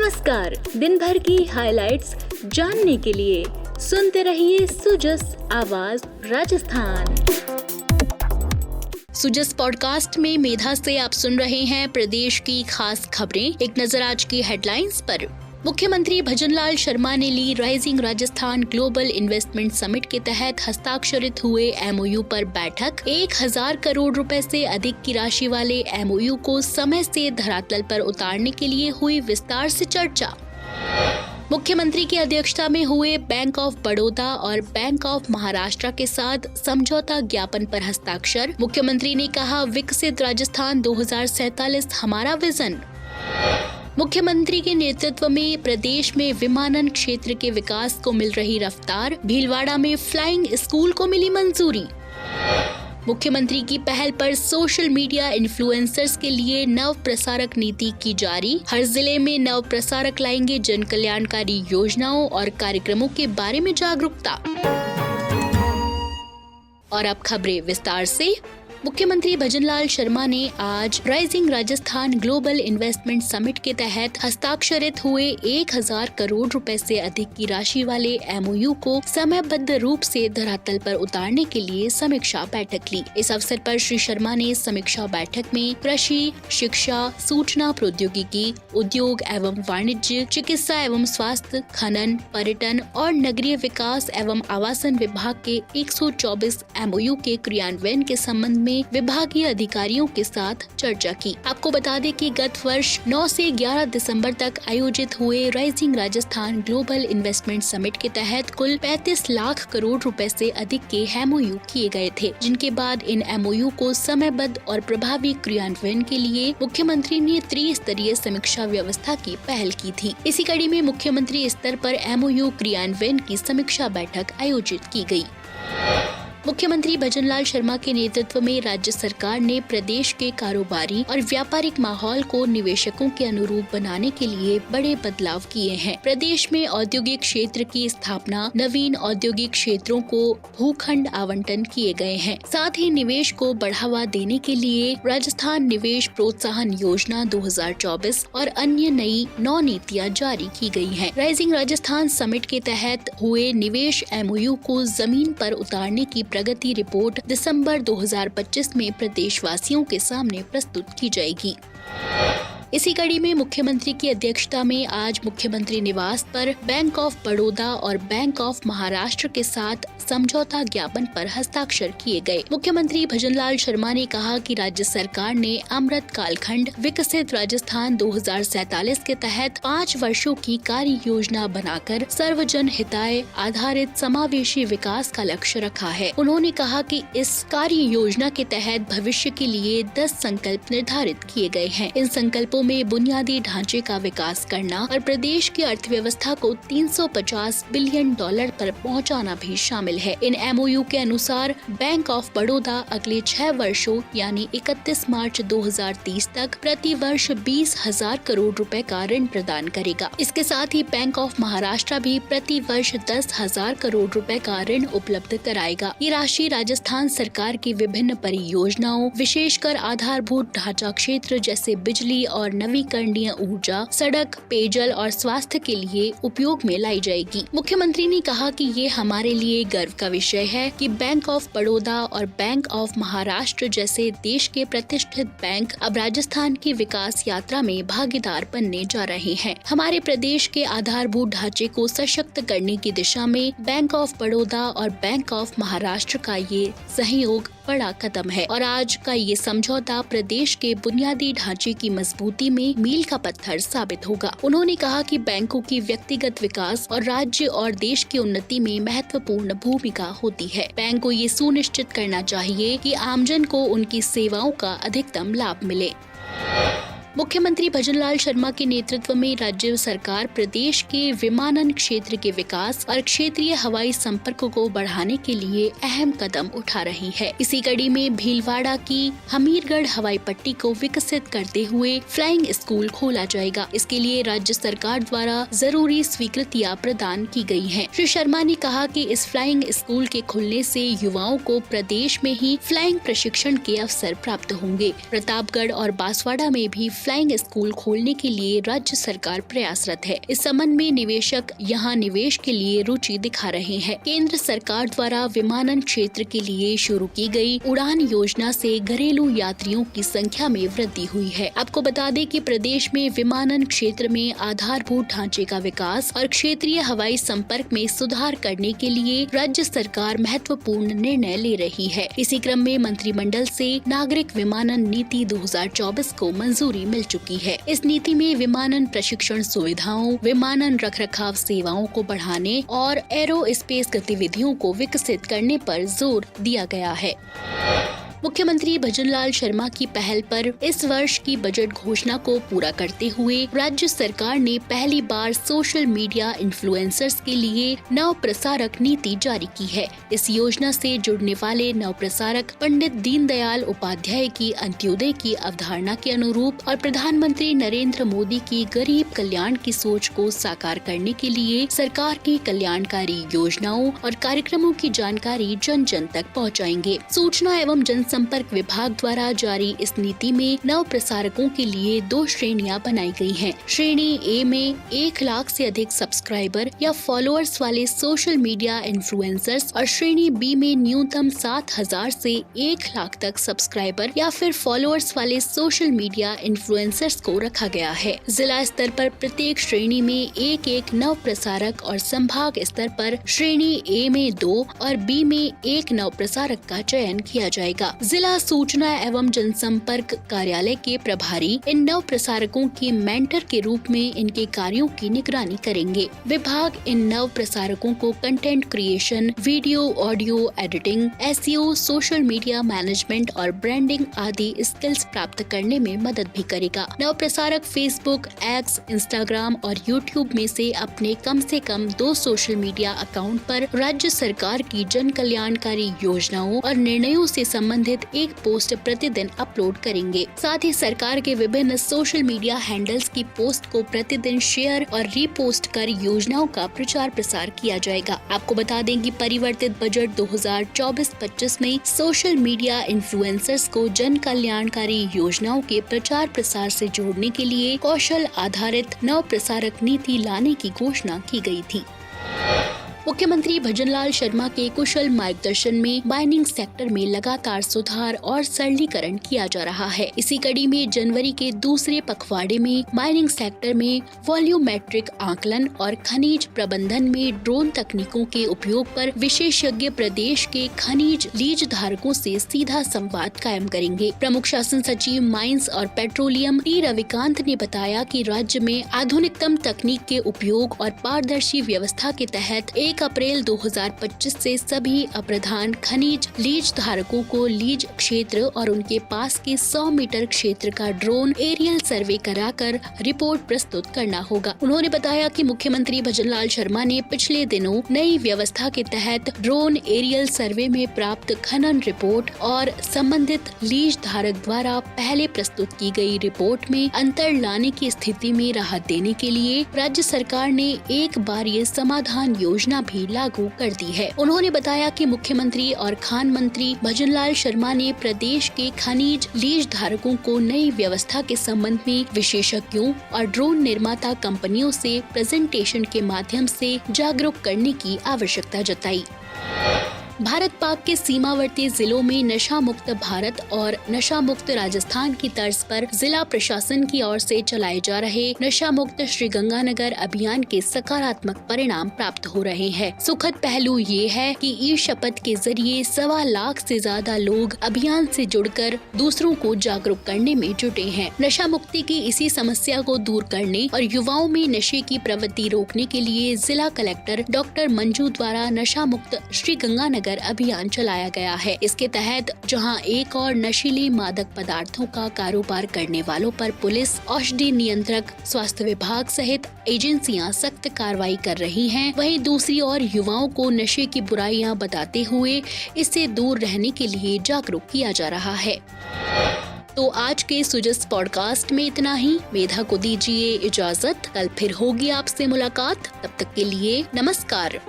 नमस्कार। दिन भर की हाइलाइट्स जानने के लिए सुनते रहिए सुजस आवाज राजस्थान। सुजस पॉडकास्ट में मेधा से आप सुन रहे हैं प्रदेश की खास खबरें। एक नजर आज की हेडलाइंस पर। मुख्यमंत्री भजनलाल शर्मा ने ली rising Rajasthan global investment summit के तहत हस्ताक्षरित हुए एमओयू पर बैठक। 1000 करोड़ रुपए से अधिक की राशि वाले एमओयू को समय से धरातल पर उतारने के लिए हुई विस्तार से चर्चा। मुख्यमंत्री की अध्यक्षता में हुए बैंक ऑफ बड़ौदा और बैंक ऑफ महाराष्ट्र के साथ समझौता ज्ञापन पर हस्ताक्षर। मुख्यमंत्री ने कहा, विकसित राजस्थान 2047 हमारा विजन। मुख्यमंत्री के नेतृत्व में प्रदेश में विमानन क्षेत्र के विकास को मिल रही रफ्तार। भीलवाड़ा में फ्लाइंग स्कूल को मिली मंजूरी। मुख्यमंत्री की पहल पर सोशल मीडिया इन्फ्लुएंसर्स के लिए नव प्रसारक नीति की जारी। हर जिले में नव प्रसारक लाएंगे जन कल्याणकारी योजनाओं और कार्यक्रमों के बारे में जागरूकता। और अब खबरें विस्तार से। मुख्यमंत्री भजनलाल शर्मा ने आज rising Rajasthan global investment summit के तहत हस्ताक्षरित हुए 1000 करोड़ रुपए से अधिक की राशि वाले एमओयू को समयबद्ध रूप से धरातल पर उतारने के लिए समीक्षा बैठक ली। इस अवसर पर श्री शर्मा ने समीक्षा बैठक में कृषि, शिक्षा, सूचना प्रौद्योगिकी, उद्योग एवं वाणिज्य, चिकित्सा एवं स्वास्थ्य, खनन, पर्यटन और नगरीय विकास एवं आवासन विभाग के 124 एमओयू के क्रियान्वयन के संबंध में विभागीय अधिकारियों के साथ चर्चा की। आपको बता दें कि गत वर्ष 9 से 11 दिसंबर तक आयोजित हुए rising Rajasthan global investment summit के तहत कुल 35 लाख करोड़ रुपए से अधिक के एमओयू किए गए थे, जिनके बाद इन एमओयू को समयबद्ध और प्रभावी क्रियान्वयन के लिए मुख्यमंत्री ने त्रिस्तरीय समीक्षा व्यवस्था की पहल की थी। इसी कड़ी में मुख्यमंत्री स्तर पर एमओयू क्रियान्वयन की समीक्षा बैठक आयोजित की गयी। मुख्यमंत्री भजनलाल शर्मा के नेतृत्व में राज्य सरकार ने प्रदेश के कारोबारी और व्यापारिक माहौल को निवेशकों के अनुरूप बनाने के लिए बड़े बदलाव किए हैं। प्रदेश में औद्योगिक क्षेत्र की स्थापना, नवीन औद्योगिक क्षेत्रों को भूखंड आवंटन किए गए हैं। साथ ही निवेश को बढ़ावा देने के लिए राजस्थान निवेश प्रोत्साहन योजना 2024 और अन्य नई 9 नीतियाँ जारी की गयी हैं। राइजिंग राजस्थान समिट के तहत हुए निवेश एमओयू को जमीन पर उतारने की प्रगति रिपोर्ट दिसंबर 2025 में प्रदेशवासियों के सामने प्रस्तुत की जाएगी। इसी कड़ी में मुख्यमंत्री की अध्यक्षता में आज मुख्यमंत्री निवास पर बैंक ऑफ बड़ौदा और बैंक ऑफ महाराष्ट्र के साथ समझौता ज्ञापन पर हस्ताक्षर किए गए। मुख्यमंत्री भजनलाल शर्मा ने कहा कि राज्य सरकार ने अमृत कालखंड विकसित राजस्थान 2047 के तहत 5 वर्षों की कार्य योजना बनाकर सर्वजन हिताय आधारित समावेशी विकास का लक्ष्य रखा है। उन्होंने कहा कि इस कार्य योजना के तहत भविष्य के लिए 10 संकल्प निर्धारित किए गए हैं। इन संकल्पों में बुनियादी ढांचे का विकास करना और प्रदेश की अर्थव्यवस्था को $350 बिलियन पर पहुंचाना भी शामिल है। इन एमओयू के अनुसार बैंक ऑफ बड़ौदा अगले 6 वर्षों यानी 31 मार्च 2030 तक प्रति वर्ष 20,000 करोड़ रुपए का ऋण प्रदान करेगा। इसके साथ ही बैंक ऑफ महाराष्ट्र भी प्रति वर्ष 10,000 करोड़ रुपए का ऋण उपलब्ध कराएगा। ये राशि राजस्थान सरकार की विभिन्न परियोजनाओं, विशेषकर आधारभूत ढांचा क्षेत्र जैसे बिजली और नवीकरणीय ऊर्जा, सड़क, पेयजल और स्वास्थ्य के लिए उपयोग में लाई जाएगी। मुख्यमंत्री ने कहा कि ये हमारे लिए गर्व का विषय है कि बैंक ऑफ बड़ौदा और बैंक ऑफ महाराष्ट्र जैसे देश के प्रतिष्ठित बैंक अब राजस्थान की विकास यात्रा में भागीदार बनने जा रहे हैं। हमारे प्रदेश के आधारभूत ढांचे को सशक्त करने की दिशा में बैंक ऑफ बड़ौदा और बैंक ऑफ महाराष्ट्र का ये सहयोग बड़ा कदम है और आज का ये समझौता प्रदेश के बुनियादी ढांचे की मजबूती में मील का पत्थर साबित होगा। उन्होंने कहा कि बैंकों की व्यक्तिगत विकास और राज्य और देश की उन्नति में महत्वपूर्ण भूमिका होती है। बैंक को ये सुनिश्चित करना चाहिए कि आमजन को उनकी सेवाओं का अधिकतम लाभ मिले। मुख्यमंत्री भजनलाल शर्मा के नेतृत्व में राज्य सरकार प्रदेश के विमानन क्षेत्र के विकास और क्षेत्रीय हवाई संपर्क को बढ़ाने के लिए अहम कदम उठा रही है। इसी कड़ी में भीलवाड़ा की हमीरगढ़ हवाई पट्टी को विकसित करते हुए फ्लाइंग स्कूल खोला जाएगा। इसके लिए राज्य सरकार द्वारा जरूरी स्वीकृतियां प्रदान की गई हैं। श्री शर्मा ने कहा कि इस फ्लाइंग स्कूल के खुलने से युवाओं को प्रदेश में ही फ्लाइंग प्रशिक्षण के अवसर प्राप्त होंगे। प्रतापगढ़ और बांसवाड़ा में भी फ्लाइंग स्कूल खोलने के लिए राज्य सरकार प्रयासरत है। इस संबंध में निवेशक यहाँ निवेश के लिए रुचि दिखा रहे हैं। केंद्र सरकार द्वारा विमानन क्षेत्र के लिए शुरू की गई उड़ान योजना से घरेलू यात्रियों की संख्या में वृद्धि हुई है। आपको बता दें कि प्रदेश में विमानन क्षेत्र में आधारभूत ढांचे का विकास और क्षेत्रीय हवाई संपर्क में सुधार करने के लिए राज्य सरकार महत्वपूर्ण निर्णय ले रही है। इसी क्रम में मंत्रिमंडल से नागरिक विमानन नीति 2024 को मंजूरी मिल चुकी है। इस नीति में विमानन प्रशिक्षण सुविधाओं, विमानन रखरखाव सेवाओं को बढ़ाने और एरोस्पेस गतिविधियों को विकसित करने पर जोर दिया गया है। मुख्यमंत्री भजनलाल शर्मा की पहल पर इस वर्ष की बजट घोषणा को पूरा करते हुए राज्य सरकार ने पहली बार सोशल मीडिया इन्फ्लुएंसर्स के लिए नव प्रसारक नीति जारी की है। इस योजना से जुड़ने वाले नव प्रसारक पंडित दीनदयाल उपाध्याय की अंत्योदय की अवधारणा के अनुरूप और प्रधानमंत्री नरेंद्र मोदी की गरीब कल्याण की सोच को साकार करने के लिए सरकार की कल्याणकारी योजनाओं और कार्यक्रमों की जानकारी जन जन तक पहुँचाएंगे। सूचना एवं संपर्क विभाग द्वारा जारी इस नीति में नव प्रसारकों के लिए 2 श्रेणियां बनाई गई हैं। श्रेणी ए में 1 लाख से अधिक सब्सक्राइबर या फॉलोअर्स वाले सोशल मीडिया इन्फ्लुएंसर्स और श्रेणी बी में न्यूनतम 7,000 से 1 लाख तक सब्सक्राइबर या फिर फॉलोअर्स वाले सोशल मीडिया इन्फ्लुएंसर्स को रखा गया है। जिला स्तर पर प्रत्येक श्रेणी में एक नव प्रसारक और संभाग स्तर पर श्रेणी ए में 2 और बी में 1 नव प्रसारक का चयन किया जाएगा। जिला सूचना एवं जनसंपर्क कार्यालय के प्रभारी इन नव प्रसारकों के मेंटर के रूप में इनके कार्यों की निगरानी करेंगे। विभाग इन नव प्रसारकों को content creation, video audio editing, SEO, social media management और ब्रांडिंग आदि स्किल्स प्राप्त करने में मदद भी करेगा। नव प्रसारक फेसबुक, एक्स, इंस्टाग्राम और यूट्यूब में से अपने कम से कम 2 सोशल मीडिया अकाउंट पर राज्य सरकार की जन कल्याणकारी योजनाओं और निर्णयों से संबंधित एक पोस्ट प्रतिदिन अपलोड करेंगे। साथ ही सरकार के विभिन्न सोशल मीडिया हैंडल्स की पोस्ट को प्रतिदिन शेयर और रीपोस्ट कर योजनाओं का प्रचार प्रसार किया जाएगा। आपको बता दें कि परिवर्तित बजट 2024-25 में सोशल मीडिया इन्फ्लुएंसर्स को जन कल्याणकारी योजनाओं के प्रचार प्रसार से जोड़ने के लिए कौशल आधारित नव प्रसारक नीति लाने की घोषणा की गई थी। मुख्यमंत्री भजनलाल शर्मा के कुशल मार्गदर्शन में माइनिंग सेक्टर में लगातार सुधार और सरलीकरण किया जा रहा है। इसी कड़ी में जनवरी के दूसरे पखवाड़े में माइनिंग सेक्टर में वॉल्यूमेट्रिक आकलन और खनिज प्रबंधन में ड्रोन तकनीकों के उपयोग पर विशेषज्ञ प्रदेश के खनिज लीज धारकों से सीधा संवाद कायम करेंगे। प्रमुख शासन सचिव माइंस और पेट्रोलियम टी रविकांत ने बताया कि राज्य में आधुनिकतम तकनीक के उपयोग और पारदर्शी व्यवस्था के तहत 1 अप्रैल 2025 से सभी अप्रधान खनिज लीज धारकों को लीज क्षेत्र और उनके पास के 100 मीटर क्षेत्र का ड्रोन एरियल सर्वे कराकर रिपोर्ट प्रस्तुत करना होगा। उन्होंने बताया कि मुख्यमंत्री भजनलाल शर्मा ने पिछले दिनों नई व्यवस्था के तहत ड्रोन एरियल सर्वे में प्राप्त खनन रिपोर्ट और संबंधित लीज धारक द्वारा पहले प्रस्तुत की गई रिपोर्ट में अंतर लाने की स्थिति में राहत देने के लिए राज्य सरकार ने एक बार ये समाधान योजना भी लागू कर दी है। उन्होंने बताया कि मुख्यमंत्री और खान मंत्री भजनलाल शर्मा ने प्रदेश के खनिज लीज धारकों को नई व्यवस्था के संबंध में विशेषज्ञों और ड्रोन निर्माता कंपनियों से प्रेजेंटेशन के माध्यम से जागरूक करने की आवश्यकता जताई। भारत पाक के सीमावर्ती जिलों में नशा मुक्त भारत और नशा मुक्त राजस्थान की तर्ज पर जिला प्रशासन की ओर से चलाए जा रहे नशा मुक्त श्रीगंगानगर अभियान के सकारात्मक परिणाम प्राप्त हो रहे हैं। सुखद पहलू ये है कि ई शपथ के जरिए 1.25 लाख से ज्यादा लोग अभियान से जुड़कर दूसरों को जागरूक करने में जुटे हैं। नशा मुक्ति की इसी समस्या को दूर करने और युवाओं में नशे की प्रवृत्ति रोकने के लिए जिला कलेक्टर डॉक्टर मंजू द्वारा नशा मुक्त श्रीगंगानगर अभियान चलाया गया है। इसके तहत जहां एक और नशीले मादक पदार्थों का कारोबार करने वालों पर पुलिस, औषधि नियंत्रक, स्वास्थ्य विभाग सहित एजेंसियां सख्त कार्रवाई कर रही हैं, वहीं दूसरी ओर युवाओं को नशे की बुराइयां बताते हुए इससे दूर रहने के लिए जागरूक किया जा रहा है। तो आज के सुजस पॉडकास्ट में इतना ही। मेधा को दीजिए इजाजत। कल फिर होगी आपसे मुलाकात। तब तक के लिए नमस्कार।